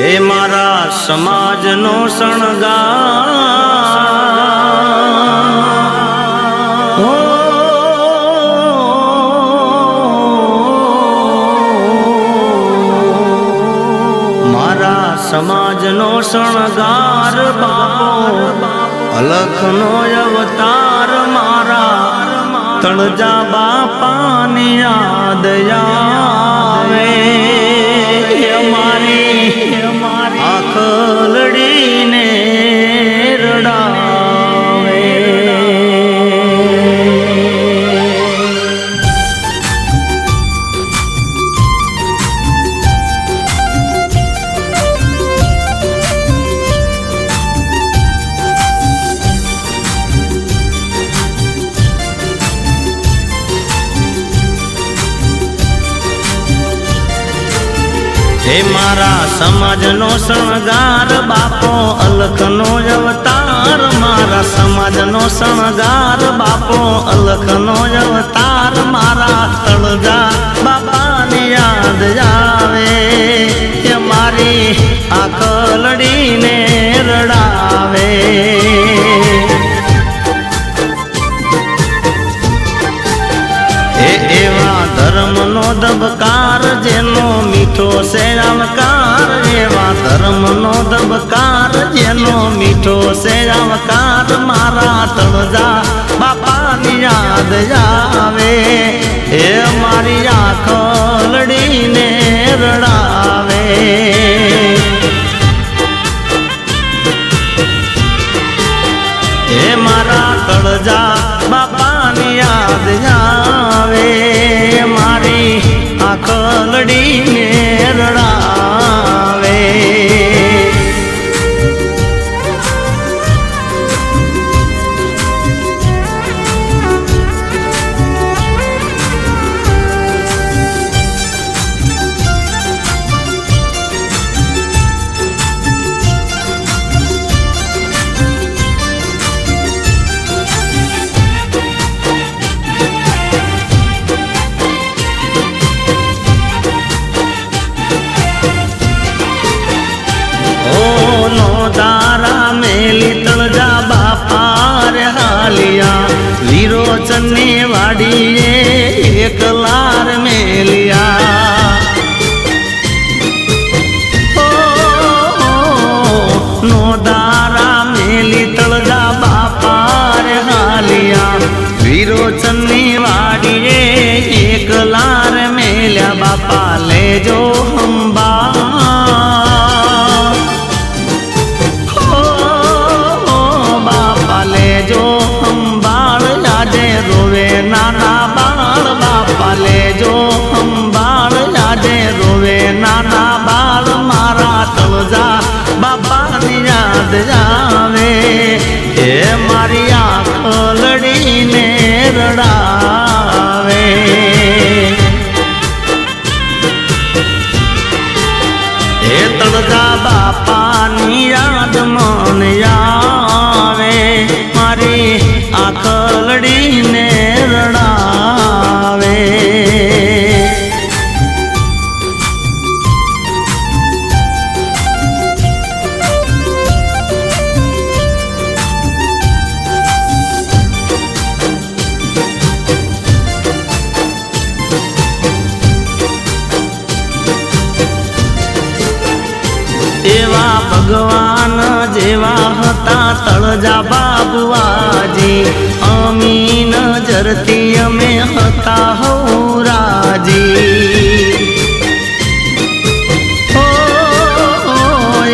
એ મારા સમાજનો શણગાર મારા સમાજનો શણગાર બાપો અલખનો અવતાર મારા તળજા બાપાની યાદ આવે મારી આંખ લડીને રડાવે હે મારા સમાજનો શણગાર બાપો અલખનો અવતાર મારા સમાજનો શણગાર બાપો અલખનો અવતાર મારા તળજા બાપાની યાદ આવે કે મારી આંખ લડીને રડાવે એવા ધર્મનો દબકાર જેનો મીઠો છે આવકાર એવા ધર્મનો દબકાર જેનો મીઠો છે આવકાર મારા તળજા બાપાની યાદ આવે એ મારી આંખ લડીને રડાવે એ મારા તળજા બાપાની યાદ આવે મારી આંખ લડીને રડાવે વીરોચનની વાડીએ એકલાર મેલિયા નો દારા મેલી તળજા બાપા રે હાલિયા વીરોચનની વાડીએ એકલાર મેલ્યા બાપા લેજો હંબા બાપા લેજો રોવે નાના બાળ બાપા લેજો સંભાળ યાદે રોવે નાના બાળ મારા તળજા બાપાની યાદ આવે એ મારી આંખ લડીને રડાવે એ તળજા બાપાની યાદ મને આવે મારી આંખ લડીને રડાવે એવા ભગવાન જેવા હતા તળજા બાબુઆજી અમી નજરથી અમે હતા હૌરાજી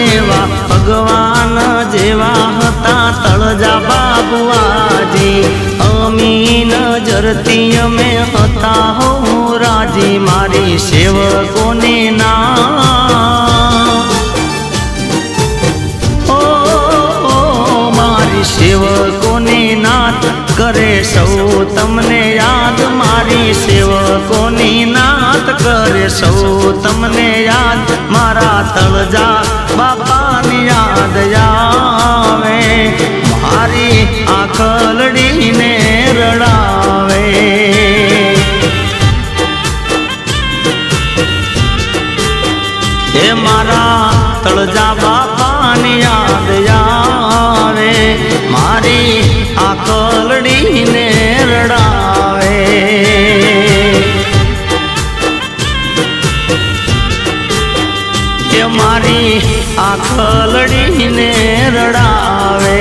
એવા ભગવાન જેવા હતા તળજા બાબુઆજી અમી નજરથી અમે હતા હૌરાજી મારી સેવકોની સેવકોની નાત કરે સૌ તમને યાદ મારી સેવકોની નાત કરે સૌ તમને યાદ મારા તળજા બાપાની યાદ આવે મારી આંખ લડીને રડાવે તળજા બાપાની યાદ આવે મારી આકલડીને રડાવે એ મારી આકલડીને રડાવે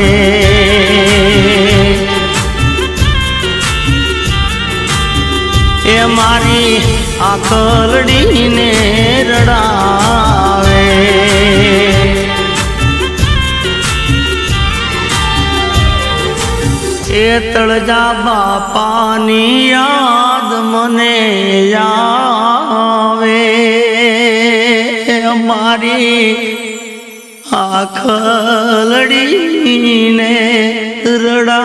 એ મારી આકલડીને રડાવે એ તળજા બાપાની યાદ મને આવે મારી આખલડીને રડા